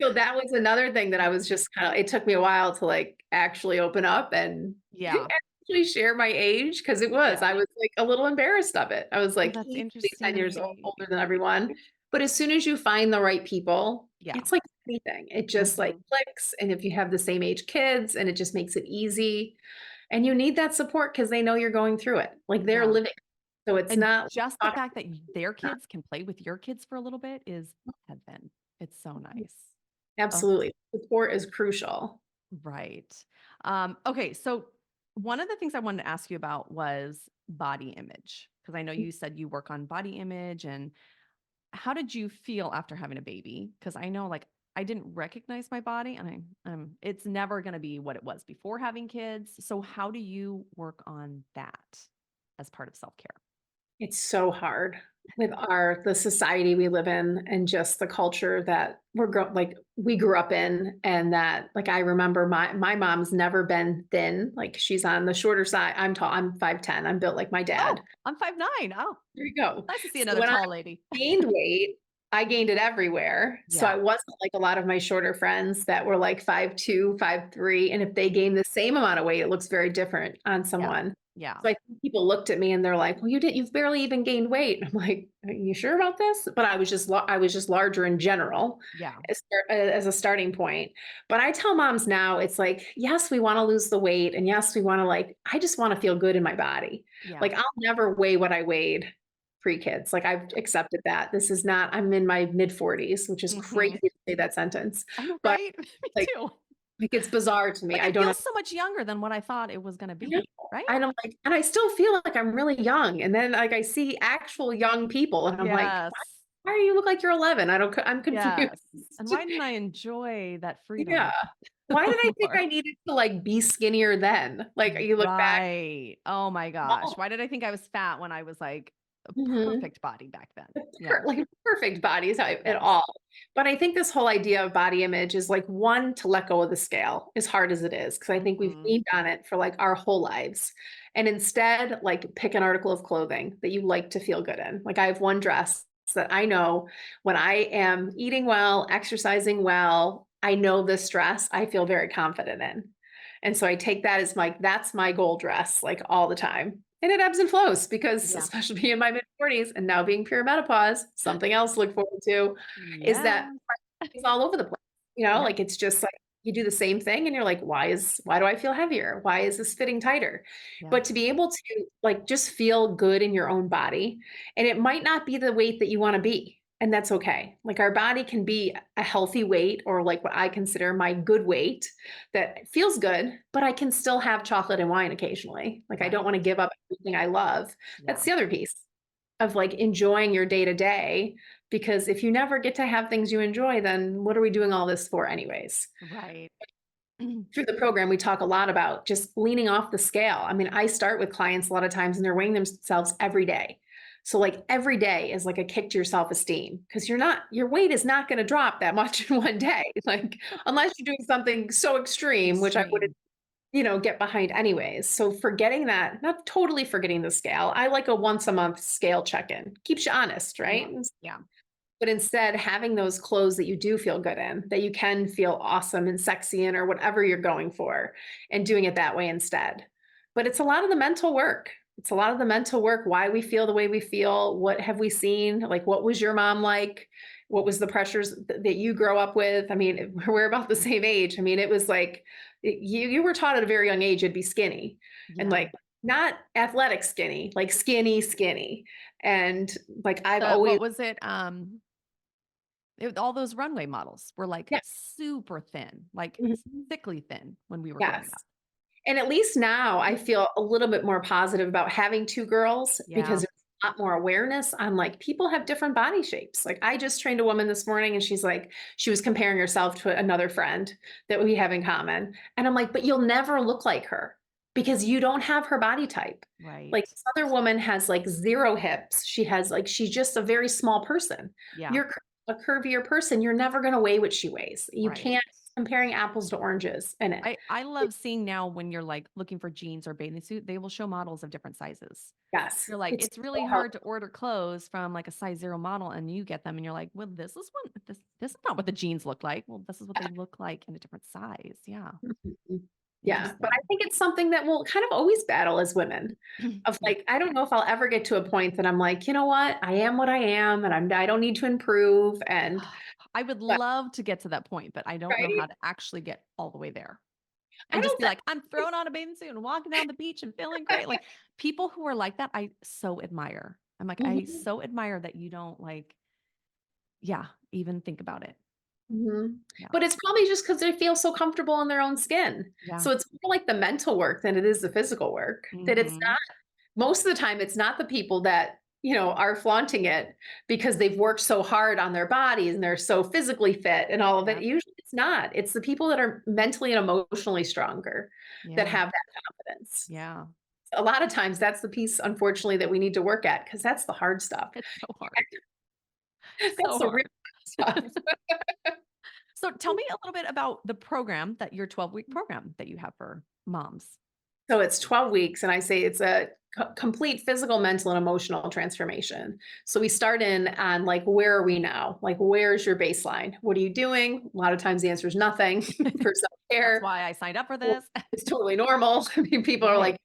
So that was another thing that I was just kinda it took me a while to, like, actually open up and Yeah. actually share my age because Yeah. I was, like, a little embarrassed of it. I was, Oh, like, that's easily 10 years interesting. older than everyone, but as soon as you find the right people, Yeah. it's like anything. It just, like, Hmm. clicks, and if you have the same age kids, and it just makes it easy, and you need that support because they know you're going through it. Like, they're Yeah. living, so it's And not just the like fact that their kids can play with your kids for a little bit is heaven. It's so nice. Oh, absolutely. Support is crucial. right. Okay, so one of the things I wanted to ask you about was body image, because I know you said you work on body image, and how did you feel after having a baby? Because I know like I didn't recognize my body, and it's never going to be what it was before having kids. So how do you work on that as part of self-care? It's so hard with the society we live in and just the culture that we grew up in, and that, like, I remember my mom's never been thin, like, she's on the shorter side. I'm tall, I'm 5'10", I'm built like my dad. Oh, I'm 5'9". Oh, There you go. nice to see So another when I tall lady. gained weight, I gained it everywhere. So I Yeah. wasn't like a lot of my shorter friends that were like 5'2", 5'3", and if they gain the same amount of weight, it looks very different on Yeah. someone. Yeah. So I think people looked at me and they're like, "Well, you've barely even gained weight." I'm like, "Are you sure about this?" But I was just larger in general Yeah. as a starting point. But I tell moms now, it's like, yes, we want to lose the weight, and yes, we want to, like, I just want to feel good in my body. Yeah. Like, I'll never weigh what I weighed pre-kids. Like, I've accepted that. This is not, I'm in my mid-40s, which is crazy Mhm. to say that sentence. I know, But, right? Me like too. it's bizarre to me. Like I it don't know. feels so much younger than what I thought it was gonna I know. be, right? And I'm like, and I still feel like I'm really young, and then, like, I see actual young people, and I'm like, Yes. why do you look like you're 11?" I'm confused. Yes. And why didn't I enjoy that Yeah. freedom Why did I think more? I needed to, like, be skinnier then? Like, you look back. Right. Oh my gosh. Oh, Why did I think I was fat when I was like a mhm. perfect body back then? The Yeah. like, perfect body type at Yes. all. But I think this whole idea of body image is, like, one, to let go of the scale, as hard as it is, because I think we've Mhm. leaned on it for, like, our whole lives, and instead, like, pick an article of clothing that you like to feel good in. Like, I have one dress that I know when I am eating well, exercising well, I know this dress I feel very confident in. And so I take that as that's my goal dress, like, all the time. And it ebbs and flows because, Yeah. especially being in my mid-40s and now being perimenopause, something else to look forward to is Yeah. that it's all over the place. You know, Yeah. like, it's just like you do the same thing and you're like, why do I feel heavier? Why is this fitting tighter? Yeah. But to be able to, like, just feel good in your own body, and it might not be the weight that you want to be. And that's okay. Like, our body can be a healthy weight, or like what I consider my good weight that feels good, but I can still have chocolate and wine occasionally. Like, I don't Right. want to give up everything I love. That's Yeah. the other piece of, like, enjoying your day to day, because if you never get to have things you enjoy, then what are we doing all this for anyways? Right. Through the program, we talk a lot about just leaning off the scale. I mean, I start with clients a lot of times and they're weighing themselves every day. So, like, every day is like a kick to your self-esteem, because your weight is not going to drop that much in one day. Like, unless you're doing something so extreme, which I wouldn't, Extreme. get behind anyways. So forgetting that, not totally forgetting the scale. I like a once a month scale check-in. Keeps you honest, Yeah. right? Yeah. but instead having those clothes that you do feel good in, that you can feel awesome and sexy in or whatever you're going for, and doing it that way instead. But it's a lot of the mental work. It's a lot of the mental work, why we feel the way we feel, what have we seen? Like, what was your mom like? What was the pressures that you grow up with? I mean, we're about the same age. I mean, it was like you were taught at a very young age you'd be skinny and Yeah. like not athletic skinny, like skinny, skinny. And like I've The always, what was it? All those runway models were like yeah, super thin, like mhm, sickly thin when we were growing yes. up. And at least now I feel a little bit more positive about having 2 girls because Yeah. there's a lot more awareness on, like, people have different body shapes. Like, I just trained a woman this morning, and she's like she was comparing herself to another friend that we have in common, and I'm like, "But you'll never look like her because you don't have her body type." Like, Right. this other woman has, like, 0 hips. She has, like she's just a very small person. Yeah. You're a curvier person, you're never gonna weigh what she weighs. You Right. can't comparing apples to oranges in it. I love seeing now when you're like looking for jeans or bathing suit, they will show models of different sizes. Yes, You're like, it's it's really so hard. hard to order clothes from like a size 0 model and you get them and you're like, well, this is not what the jeans look like. Well, this is what they look like in a different size. Yeah. Mhm. Yeah, but I Interesting. think it's something that we'll kind of always battle as women of Yeah. like, I don't know if I'll ever get to a point that I'm like, "You know what? I am what I am, and I don't need to improve," and I would but love to get to that point, but I don't know right? how to actually get all the way there I and just don't be think like, I'm throwing on a bathing suit and walking down the beach and feeling great. Like people who are like that, I so admire. I'm like, I Mhm, so admire that you don't like, yeah, even think about it. mhm. Yeah. But it's probably just because they feel so comfortable in their own skin. Yeah. So it's more like the mental work than it is the physical work, that it's Hmm. not most of the time, it's not the people that, are flaunting it because they've worked so hard on their bodies and they're so physically fit and all of it. Yeah. Usually it's not. It's the people that are mentally and emotionally stronger that Yeah. have that confidence. Yeah. A lot of times that's the piece, unfortunately, that we need to work at because that's the hard stuff. It's so hard. That's So the real hard. stuff. So tell me a little bit about the program that your 12-week program that you have for moms. So it's 12 weeks, and I say it's a complete physical, mental, and emotional transformation. So we start in on like, where are we now? Like, where's your baseline? What are you doing? A lot of times the answer is nothing for self That's care. why I signed up for this. It's totally normal. I mean, people are Right. like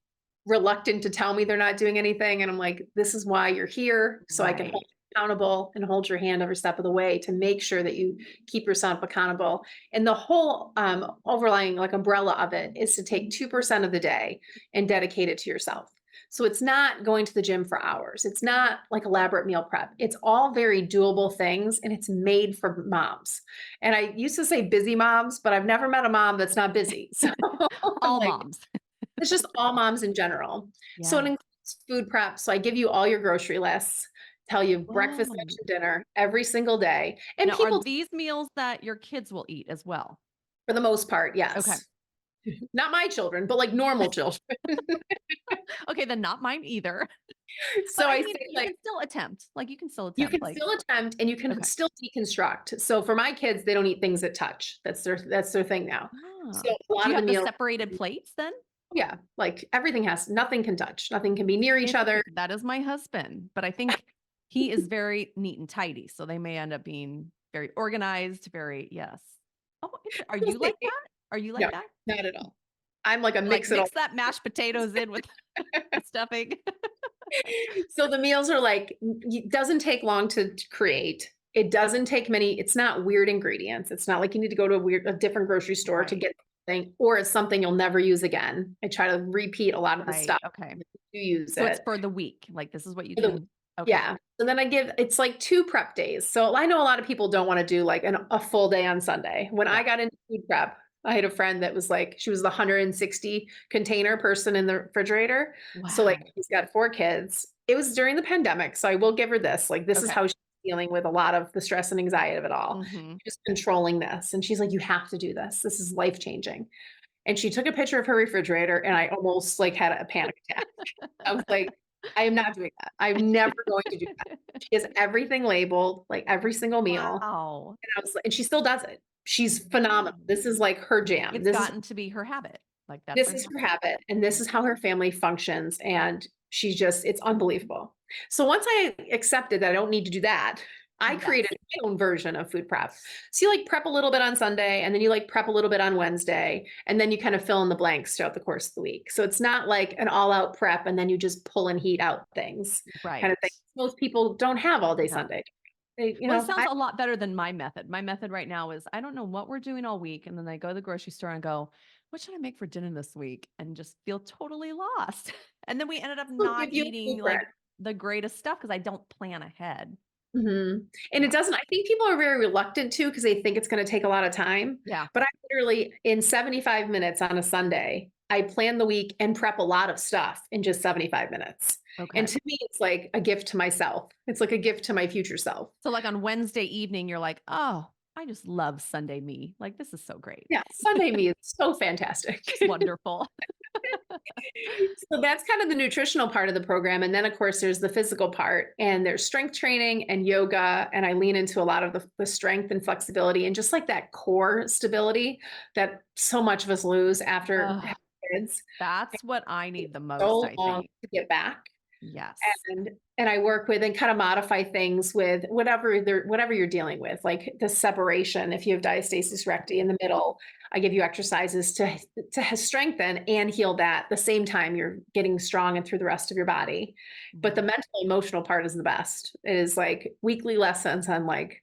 reluctant to tell me they're not doing anything. And I'm like, this is why you're here. So I can hold Right. you accountable and hold your hand every step of the way to make sure that you keep yourself accountable. And the whole overlying like umbrella of it is to take 2% of the day and dedicate it to yourself. So it's not going to the gym for hours. It's not like elaborate meal prep. It's all very doable things and it's made for moms. And I used to say busy moms, but I've never met a mom that's not busy. So I'm All like, moms. it's just all moms in general. So it Yeah. includes food prep. So I give you all your grocery lists, tell you breakfast, lunch, Whoa. and dinner every single day. And Now, are people, these meals that your kids will eat as well? for the most part, Okay. yes. Not my children, but like normal children. Okay, then not mine either. But So I I mean, say, you like, can still attempt. Like you can still you attempt. can Like, still attempt and you can okay. still deconstruct. So for my kids, they don't eat things that touch. That's their thing now. So Ah. a Do lot you of the have the meals, separated plates then? yeah, like everything nothing can touch, nothing can be near each other. Interesting. That is my husband, but I think he is very neat and tidy. So they may end up being very organized, very, yes. Oh, are you like that? Are you No, like that? not at all. I'm like a You're like, mix it all. mix that mashed potatoes in with the stuffing. So the meals are like, it doesn't take long to create. It doesn't take many, it's not weird ingredients. It's not like you need to go to a different grocery store to Right. get something, or it's something you'll never use again. I try to repeat a lot of the Right. stuff. Okay. If you use So it's it. for the week. Like this is what you For the can. Okay. Yeah. So then it's like 2 prep days. So I know a lot of people don't wanna do like a full day on Sunday. When I Yeah. got into food prep, I had a friend that was like she was the 160 container person in the refrigerator. So, like, Wow. she's got 4 kids. It was during the pandemic, so I will give her this, like, this is Okay. how she's dealing with a lot of the stress and anxiety of it all. Hmm. Just controlling this, and she's like, "You have to do this. This is life changing." And she took a picture of her refrigerator, and I almost, like, had a panic attack. I was like, "I am not doing that. I'm never going to do that." She has everything labeled, like, every single meal, Wow. and I was like and she still does it. She's phenomenal. Wow. This is, like, her jam. It's gotten to be her habit. Like that's This her is her habit. habit, and this is how her family functions, and she's just it's unbelievable. So once I accepted that I don't need to do that, I created Yes. my own version of food prep. So you like prep a little bit on Sunday and then you like prep a little bit on Wednesday and then you kind of fill in the blanks throughout the course of the week. So it's not like an all out prep and then you just pull and heat out things kind of Right. thing. Most people don't have all day Yeah. Sunday. They, Well, it sounds a lot better than my method. My method right now is I don't know what we're doing all week. And then I go to the grocery store and go, what should I make for dinner this week? And just feel totally lost. And then we ended up will not give you a eating blueprint. like the greatest stuff because I don't plan ahead. Mhm. And it Yeah. doesn't I think people are very reluctant to because they think it's gonna take a lot of time, Yeah. but I literally in 75 minutes on a Sunday, I plan the week and prep a lot of stuff in just 75 minutes. And Okay. to me, it's like a gift to myself. It's like a gift to my future self. So like on Wednesday evening, you're like, oh, I just love Sunday me. Like this is so great. Yeah, Sunday me is so fantastic. Just wonderful. So that's kind of the nutritional part of the program. And then, of course, there's the physical part, and there's strength training and yoga. And I lean into a lot of the strength and flexibility and just like that core stability that so much of us lose after having Oh, kids. that's what I need the most, So I long think. to get back. Yes. And I work with and kind of modify things with whatever you're dealing with, like the separation. If you have diastasis recti in the middle, I give you exercises to strengthen and heal that. At the same time, you're getting strong and through the rest of your body. But the Yeah. mental emotional part is the best. It is like weekly lessons on like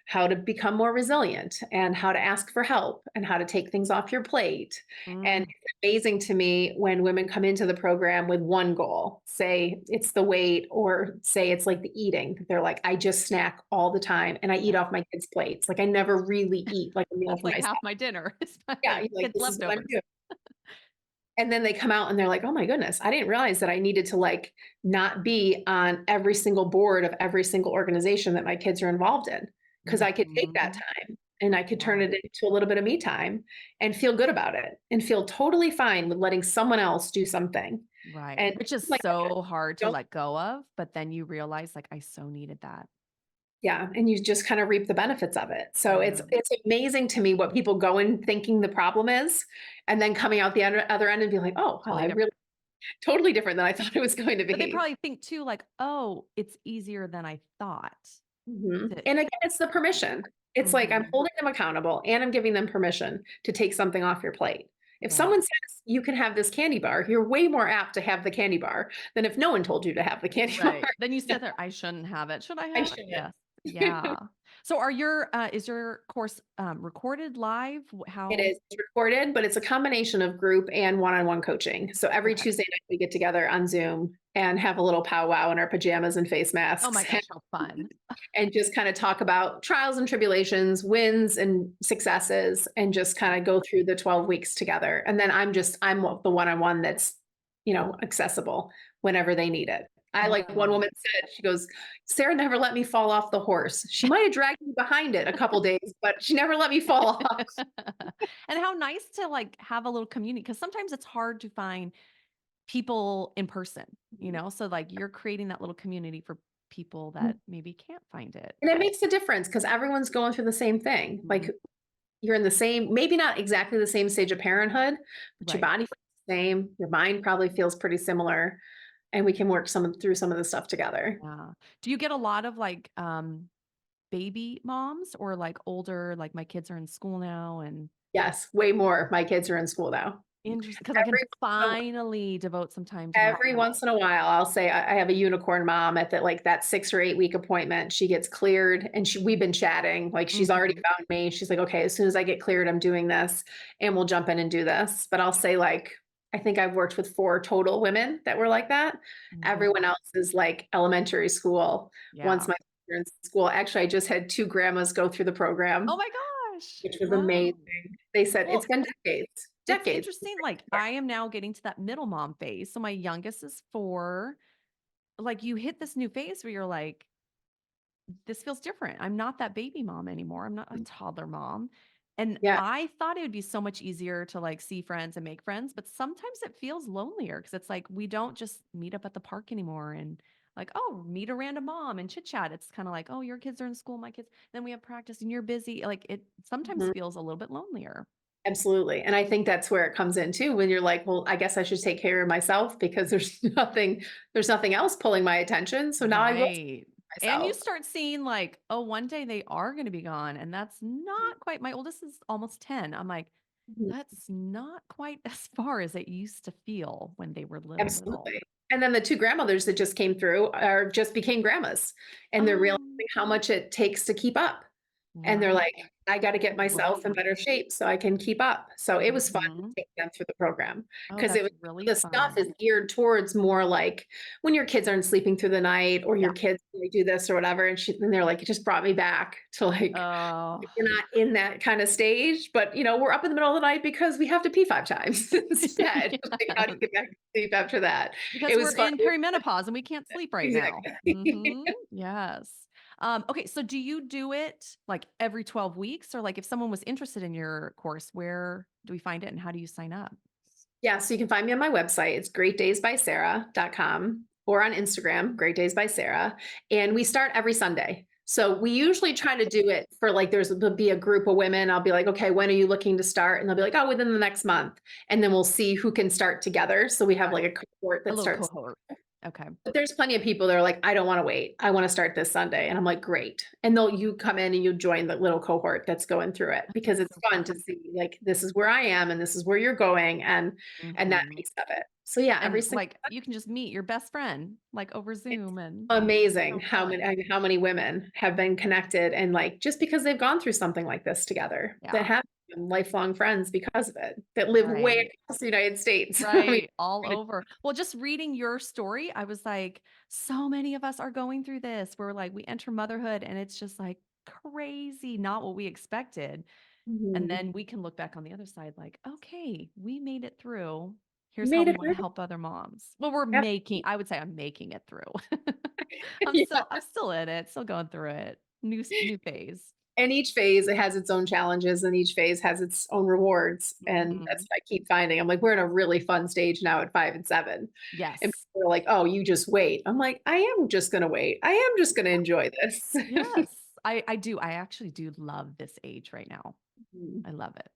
how to become more resilient and how to ask for help and how to take things off your plate. And Mm, it's amazing to me when women come into the program with one goal, say it's the weight or say it's like the eating. They're like, I just snack all the time and I eat yeah. off my kids' plates. Like I never really eat like a meal That's for like myself. half my dinner. It's Yeah, my you're like, kids' this is what I'm leftovers. doing. And then they come out and they're like, oh my goodness, I didn't realize that I needed to like not be on every single board of every single organization that my kids are involved in. Cause I could take that Mhm. time and I could turn Yeah. it into a little bit of me time and feel good about it and feel totally fine with letting someone else do something. Right. And Which is like, so hard to don't, let go of, but then you realize like I so needed that. yeah. And you just kind of reap the benefits of it. So Yeah. it's amazing to me what people go in thinking the problem is and then coming out the other end and be like, oh, wow, Totally I different. really totally different than I thought it was going to But they be. probably think too, like, oh, it's easier than I thought Mhm. to And again, it's the permission. It's like I'm Mhm. holding them accountable and I'm giving them permission to take something off your plate. If Right. someone says you can have this candy bar, you're way more apt to have the candy bar than if no one told you to have the candy bar. Right. Then you sit there, I shouldn't have it. Should I I have it? shouldn't. Yes. Yeah. So are your is your course recorded live? It How is recorded, but it's a combination of group and one-on-one coaching. So every Okay. Tuesday night we get together on Zoom and have a little powwow in our pajamas and face Oh my masks gosh, how fun. and just kind of talk about trials and tribulations, wins and successes, and just kind of go through the 12 weeks together. And then I'm the one-on-one that's, accessible whenever they need it. I like one Mhm. woman said, she goes, Sarah never let me fall off the horse. She might have dragged me behind it a couple days, but she never let me fall off. And how nice to like have a little community because sometimes it's hard to find people in person, So like you're creating that little community for people that maybe can't find it. And it makes a difference because everyone's going through the same thing. Mhm. Like you're in the same, maybe not exactly the same stage of parenthood, but your Right. body feels the same. Your mind probably feels pretty similar, and we can work through some of the stuff together. Yeah. Do you get a lot of like baby moms or like older, like my kids are in school now and Yes, way more. My kids are in school now. interesting because I can Every finally devote some time to my every kids. once in a while, I'll say I have a unicorn mom at that 6 or 8 week appointment. She gets cleared, and we've been chatting. Like she's already Mhm. found me. She's like, okay, as soon as I get cleared, I'm doing this, and we'll jump in and do this. But I'll say like I think I've worked with 4 total women that were like that. Everyone Mhm. else is like elementary school. Once Yeah. my kids are in school, actually, I just had 2 grandmas go through the Oh program, my gosh. which was Wow. amazing. They said it's Well, been decades, it's decades. interesting. Like I am now getting to that middle mom phase. So my youngest is 4. Like you hit this new phase where you're like, this feels different. I'm not that baby mom anymore. I'm not a toddler mom. And Yeah. I thought it would be so much easier to like see friends and make friends, but sometimes it feels lonelier because it's like we don't just meet up at the park anymore and like, oh, meet a random mom and chit chat. It's kind of like, oh, your kids are in school, my kids, then we have practice and you're busy. Like it sometimes Mhm. feels a little bit lonelier. Absolutely, and I think that's where it comes in too, when you're like, "Well, I guess I should take care of myself because there's nothing else pulling my attention, so now I will." Right. And you myself. start seeing like, oh, one day they are going to be gone. And that's not quite, my oldest is almost 10. I'm like, Mhm. that's not quite as far as it used to feel when they were little. Absolutely. And then the 2 grandmothers that just came through are just became grandmas, and they're realizing Um, how much it takes to keep up. And they're right. like, "I gotta get myself in better shape so I can keep up." So it was fun to Mhm. take them through the program Oh, because it that's was really the stuff fun. is geared towards more like when your kids aren't sleeping through the night or Yeah. your kids, they do this or whatever, and they're like, "It just brought me back to, like, Oh, you're not in that kinda stage, but, we're up in the middle of the night because we have to pee 5 times instead." Like, how do you yes. get back to sleep after that? Because It we're was fun. in perimenopause and we can't sleep right now. Exactly. Yes. Okay, so do you do it like every 12 weeks or like if someone was interested in your course, where do we find it and how do you sign up? Yeah, so you can find me on my website. It's greatdaysbysarah.com or on Instagram, Great Days by Sarah. And we start every Sunday. So we usually try to do it for like there'll be a group of women. I'll be like, okay, when are you looking to start? And they'll be like, oh, within the next month. And then we'll see who can start together. So we have Got like it. a cohort A that little starts. cohort. Okay. But there's plenty of people that are like, I don't want to wait. I want to start this Sunday. And I'm like, great. And you come in and you join the little cohort that's going through it because That's it's so fun to fun. see like this is where I am and this is where you're going and that Mhm. piece of it. So yeah, every And single like you can just meet your best friend like over it's Zoom and amazing so fun. how many women have been connected and like just because they've gone through something like this together that Yeah. have become lifelong friends because of it that live way Right. across the United States. I mean, Right, all over. Well, just reading your story, I was like, so many of us are going through this. We're like, we enter motherhood and it's just like crazy, not what we expected. And mhm. then we can look back on the other side like, okay, we made it through. You Here's how made we it want to through. help other moms. Well, I would say I'm making it through. Yeah. I'm still in it, still going through it. New phase. And each phase, it has its own challenges and each phase has its own rewards, and that's Mhm. what I keep finding. I'm like, "We're in a really fun stage now at 5 and 7." And Yes. people are like, "Oh, you just wait." I'm like, "I am just gonna wait. I am just gonna enjoy this." Yes. I do. I actually do love this age right now. Mhm. I love it.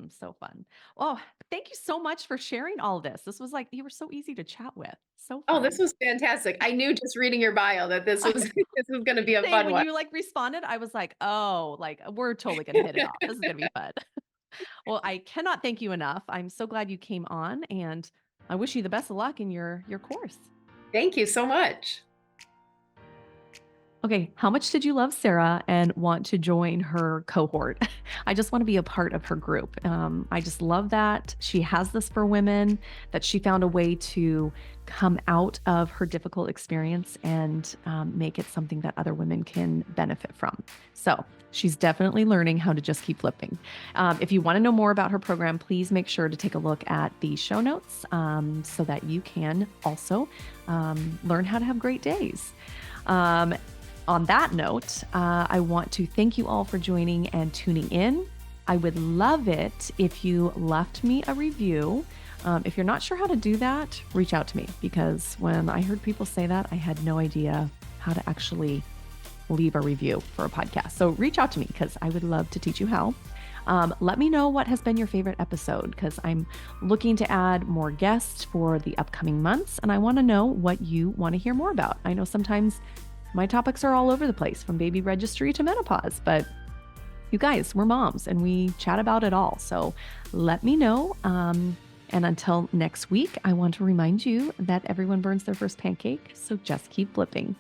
So fun. Oh, thank you so much for sharing all this. This was like, you were so easy to chat with. So Oh, this fun. was fantastic. I knew just reading your bio that this I was know. this was gonna be a Same fun when one. you like responded, I was like, oh, like we're totally going to hit it off. This is going to be fun. Well, I cannot thank you enough. I'm so glad you came on and I wish you the best of luck in your course. Thank you so much. Okay, how much did you love Sarah and want to join her cohort? I just want to be a part of her group. I just love that she has this for women, that she found a way to come out of her difficult experience and make it something that other women can benefit from. So she's definitely learning how to just keep flipping. If you want to know more about her program, please make sure to take a look at the show notes so that you can also learn how to have great days. Um, on that note, I want to thank you all for joining and tuning in. I would love it if you left me a review. If you're not sure how to do that, reach out to me because when I heard people say that, I had no idea how to actually leave a review for a podcast. So reach out to me because I would love to teach you how. Let me know what has been your favorite episode because I'm looking to add more guests for the upcoming months and I want to know what you want to hear more about. I know sometimes my topics are all over the place from baby registry to menopause, but you guys, we're moms and we chat about it all. So let me know. And until next week, I want to remind you that everyone burns their first pancake. So just keep flipping.